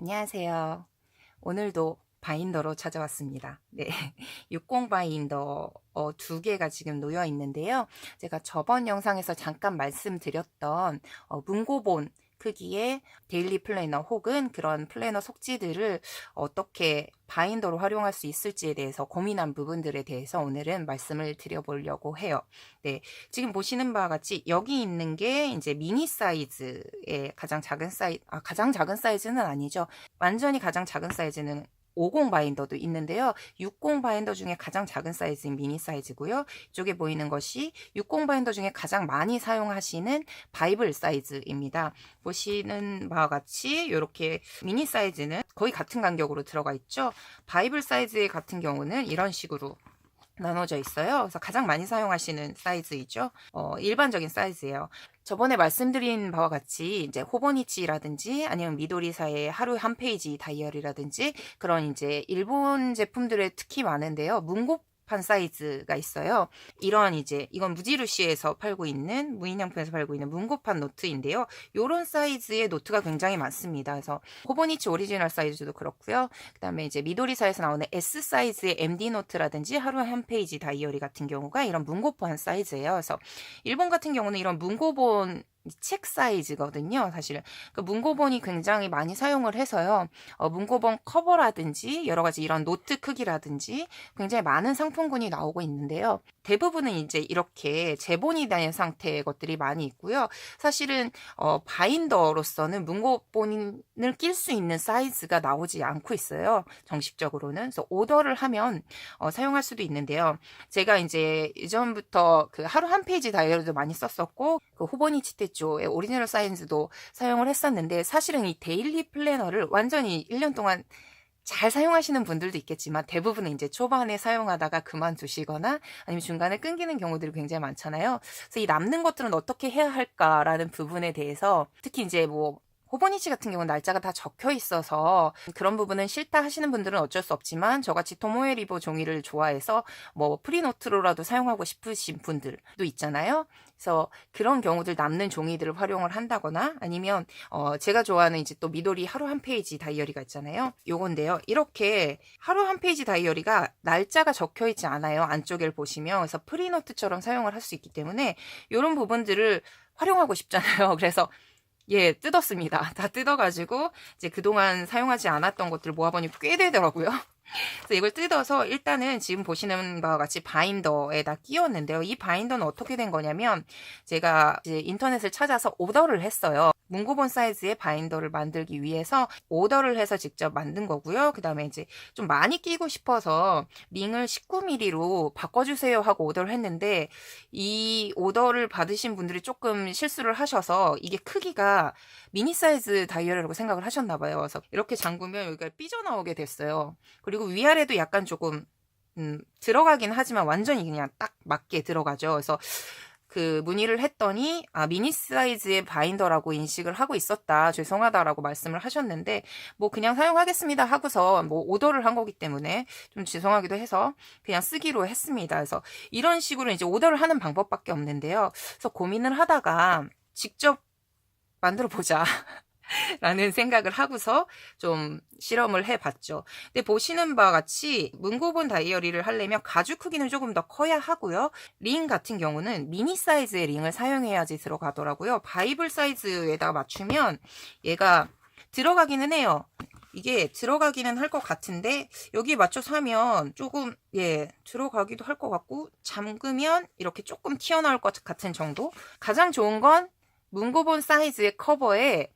안녕하세요. 오늘도 바인더로 찾아왔습니다. 네. 60 바인더 두 개가 지금 놓여 있는데요. 제가 저번 영상에서 잠깐 말씀드렸던 문고본 크기의 데일리 플래너 혹은 그런 플래너 속지들을 어떻게 바인더로 활용할 수 있을지에 대해서 고민한 부분들에 대해서 오늘은 말씀을 드려보려고 해요. 네. 지금 보시는 바와 같이 여기 있는 게 이제 미니 사이즈의 가장 작은 가장 작은 사이즈는 아니죠. 완전히 가장 작은 사이즈는 50 바인더도 있는데요. 60 바인더 중에 가장 작은 사이즈인 미니 사이즈고요. 이쪽에 보이는 것이 60 바인더 중에 가장 많이 사용하시는 바이블 사이즈입니다. 보시는 바와 같이 이렇게 미니 사이즈는 거의 같은 간격으로 들어가 있죠. 바이블 사이즈 같은 경우는 이런 식으로 나눠져 있어요. 그래서 가장 많이 사용하시는 사이즈이죠. 일반적인 사이즈예요. 저번에 말씀드린 바와 같이 이제 호버니치라든지 아니면 미도리사의 하루 한 페이지 다이어리라든지 그런 이제 일본 제품들에 특히 많은데요. 문고판 사이즈가 있어요. 이런 이건 무지루시에서 팔고 있는 무인양품에서 팔고 있는 문고판 노트인데요. 이런 사이즈의 노트가 굉장히 많습니다. 그래서 호버니치 오리지널 사이즈도 그렇고요. 그다음에 이제 미도리사에서 나오는 S 사이즈의 MD 노트라든지 하루에 한 페이지 다이어리 같은 경우가 이런 문고판 사이즈예요. 그래서 일본 같은 경우는 이런 문고본 책 사이즈거든요. 사실 그 문고본이 굉장히 많이 사용을 해서요. 문고본 커버라든지 여러 가지 이런 노트 크기라든지 굉장히 많은 상품군이 나오고 있는데요. 대부분은 이제 이렇게 재본이 된 상태의 것들이 많이 있고요. 사실은 바인더로서는 문고본을 낄 수 있는 사이즈가 나오지 않고 있어요. 정식적으로는. 그래서 오더를 하면 사용할 수도 있는데요. 제가 이제 이전부터 그 하루 한 페이지 다이어리도 많이 썼었고 그 호버니치 테조의 오리지널 사이즈도 사용을 했었는데 사실은 이 데일리 플래너를 완전히 1년 동안 잘 사용하시는 분들도 있겠지만 대부분은 이제 초반에 사용하다가 그만두시거나 아니면 중간에 끊기는 경우들이 굉장히 많잖아요. 그래서 이 남는 것들은 어떻게 해야 할까라는 부분에 대해서 특히 이제 호버니치 같은 경우는 날짜가 다 적혀 있어서 그런 부분은 싫다 하시는 분들은 어쩔 수 없지만 저같이 토모에 리보 종이를 좋아해서 프리노트로라도 사용하고 싶으신 분들도 있잖아요. 그래서 그런 경우들 남는 종이들을 활용을 한다거나 아니면 제가 좋아하는 이제 또 미도리 하루 한 페이지 다이어리가 있잖아요. 요건데요. 이렇게 하루 한 페이지 다이어리가 날짜가 적혀 있지 않아요. 안쪽을 보시면. 그래서 프리노트처럼 사용을 할 수 있기 때문에 이런 부분들을 활용하고 싶잖아요. 그래서 뜯었습니다. 다 뜯어가지고 이제 그동안 사용하지 않았던 것들을 모아보니 꽤 되더라고요. 그래서 이걸 뜯어서 일단은 지금 보시는 바와 같이 바인더에다 끼웠는데요. 이 바인더는 어떻게 된 거냐면 제가 이제 인터넷을 찾아서 오더를 했어요. 문고본 사이즈의 바인더를 만들기 위해서 오더를 해서 직접 만든 거고요. 그 다음에 이제 좀 많이 끼고 싶어서 링을 19mm로 바꿔주세요 하고 오더를 했는데 이 오더를 받으신 분들이 조금 실수를 하셔서 이게 크기가 미니 사이즈 다이어리라고 생각을 하셨나 봐요. 그래서 이렇게 잠그면 여기가 삐져나오게 됐어요. 그리고 위아래도 약간 조금 들어가긴 하지만 완전히 그냥 딱 맞게 들어가죠. 그래서 그 문의를 했더니 미니 사이즈의 바인더라고 인식을 하고 있었다. 죄송하다라고 말씀을 하셨는데 그냥 사용하겠습니다 하고서 오더를 한 거기 때문에 좀 죄송하기도 해서 그냥 쓰기로 했습니다. 그래서 이런 식으로 이제 오더를 하는 방법밖에 없는데요. 그래서 고민을 하다가 직접 만들어 보자. 라는 생각을 하고서 좀 실험을 해봤죠. 근데 보시는 바와 같이 문고본 다이어리를 하려면 가죽 크기는 조금 더 커야 하고요. 링 같은 경우는 미니 사이즈의 링을 사용해야지 들어가더라고요. 바이블 사이즈에다가 맞추면 얘가 들어가기는 해요. 이게 들어가기는 할 것 같은데 여기에 맞춰서 하면 조금 들어가기도 할 것 같고 잠그면 이렇게 조금 튀어나올 것 같은 정도. 가장 좋은 건 문고본 사이즈의 커버에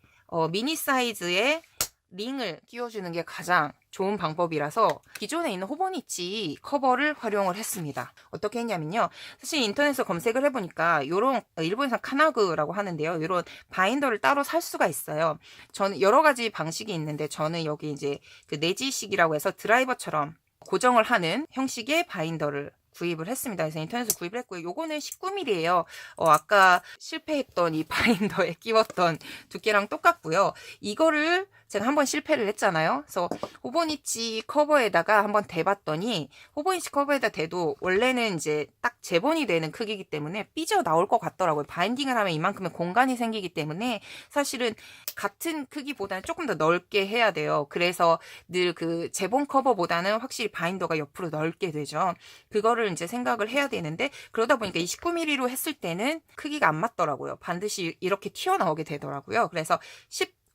미니 사이즈의 링을 끼워주는 게 가장 좋은 방법이라서 기존에 있는 호버니치 커버를 활용을 했습니다. 어떻게 했냐면요. 사실 인터넷에서 검색을 해보니까 요런 일본에서 카나그라고 하는데요. 요런 바인더를 따로 살 수가 있어요. 저는 여러 가지 방식이 있는데 저는 여기 이제 그 네지식이라고 해서 드라이버처럼 고정을 하는 형식의 바인더를 구입을 했습니다. 그래서 인터넷에서 구입을 했고요. 요거는 19mm예요. 아까 실패했던 이 바인더에 끼웠던 두께랑 똑같고요. 이거를 제가 한번 실패를 했잖아요. 그래서 호보니치 커버에다가 한번 대봤더니 호보니치 커버에다 대도 원래는 이제 딱 재본이 되는 크기이기 때문에 삐져 나올 것 같더라고요. 바인딩을 하면 이만큼의 공간이 생기기 때문에 사실은 같은 크기보다는 조금 더 넓게 해야 돼요. 그래서 늘 그 재본 커버보다는 확실히 바인더가 옆으로 넓게 되죠. 그거를 이제 생각을 해야 되는데 그러다 보니까 이 19mm로 했을 때는 크기가 안 맞더라고요. 반드시 이렇게 튀어나오게 되더라고요. 그래서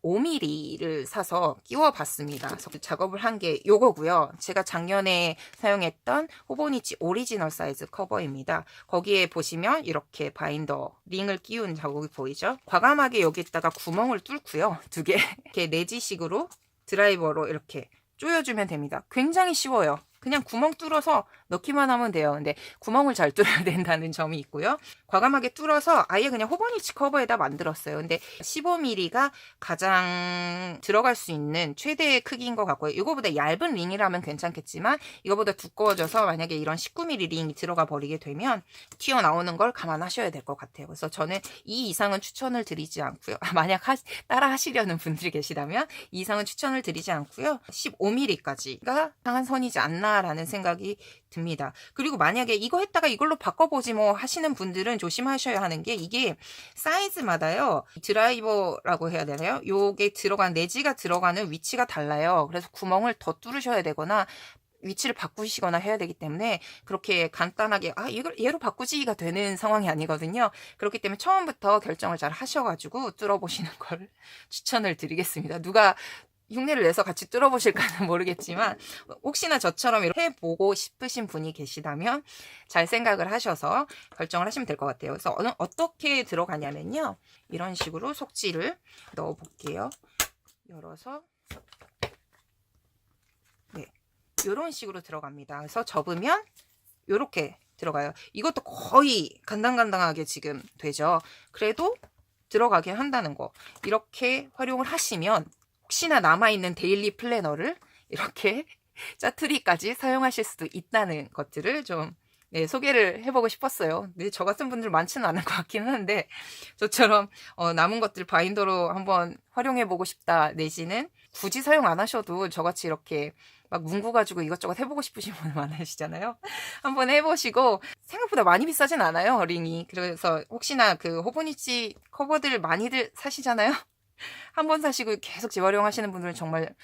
5mm를 사서 끼워봤습니다. 그래서 작업을 한 게 요거고요. 제가 작년에 사용했던 호보니치 오리지널 사이즈 커버입니다. 거기에 보시면 이렇게 바인더 링을 끼운 자국이 보이죠? 과감하게 여기다가 구멍을 뚫고요. 2개 이렇게 내지식으로 드라이버로 이렇게 조여주면 됩니다. 굉장히 쉬워요. 그냥 구멍 뚫어서 넣기만 하면 돼요. 근데 구멍을 잘 뚫어야 된다는 점이 있고요. 과감하게 뚫어서 아예 그냥 호버니치 커버에다 만들었어요. 근데 15mm가 가장 들어갈 수 있는 최대의 크기인 것 같고요. 이거보다 얇은 링이라면 괜찮겠지만 이거보다 두꺼워져서 만약에 이런 19mm 링이 들어가 버리게 되면 튀어나오는 걸 감안하셔야 될 것 같아요. 그래서 저는 이 이상은 추천을 드리지 않고요. 만약 따라 하시려는 분들이 계시다면 이 이상은 추천을 드리지 않고요. 15mm까지가 상한 선이지 않나 라는 생각이 듭니다. 그리고 만약에 이거 했다가 이걸로 바꿔보지 뭐 하시는 분들은 조심하셔야 하는 게 이게 사이즈마다요. 드라이버라고 해야 되나요? 요게 들어간 내지가 들어가는 위치가 달라요. 그래서 구멍을 더 뚫으셔야 되거나 위치를 바꾸시거나 해야 되기 때문에 그렇게 간단하게 이걸 얘로 바꾸지가 되는 상황이 아니거든요. 그렇기 때문에 처음부터 결정을 잘 하셔가지고 뚫어보시는 걸 추천을 드리겠습니다. 누가 흉내를 내서 같이 뚫어보실까는 모르겠지만 혹시나 저처럼 이렇게 해보고 싶으신 분이 계시다면 잘 생각을 하셔서 결정을 하시면 될 것 같아요. 그래서 어떻게 들어가냐면요. 이런 식으로 속지를 넣어볼게요. 열어서 네, 이런 식으로 들어갑니다. 그래서 접으면 이렇게 들어가요. 이것도 거의 간당간당하게 지금 되죠. 그래도 들어가긴 한다는 거. 이렇게 활용을 하시면 혹시나 남아있는 데일리 플래너를 이렇게 짜투리까지 사용하실 수도 있다는 것들을 좀 소개를 해보고 싶었어요. 근데 저 같은 분들 많지는 않을 것 같긴 한데 저처럼 남은 것들 바인더로 한번 활용해보고 싶다 내지는 굳이 사용 안 하셔도 저같이 이렇게 막 문구가지고 이것저것 해보고 싶으신 분들 많으시잖아요. 한번 해보시고 생각보다 많이 비싸진 않아요, 링이. 그래서 혹시나 그 호보니치 커버들 많이들 사시잖아요. 한번 사시고 계속 재활용하시는 분들은 정말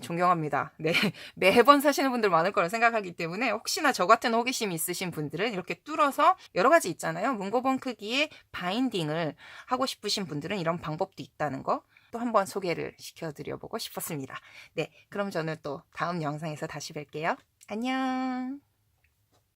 존경합니다. 네, 매번 사시는 분들 많을 거라 생각하기 때문에 혹시나 저 같은 호기심이 있으신 분들은 이렇게 뚫어서 여러 가지 있잖아요. 문고본 크기의 바인딩을 하고 싶으신 분들은 이런 방법도 있다는 거 또 한번 소개를 시켜드려보고 싶었습니다. 네, 그럼 저는 또 다음 영상에서 다시 뵐게요. 안녕.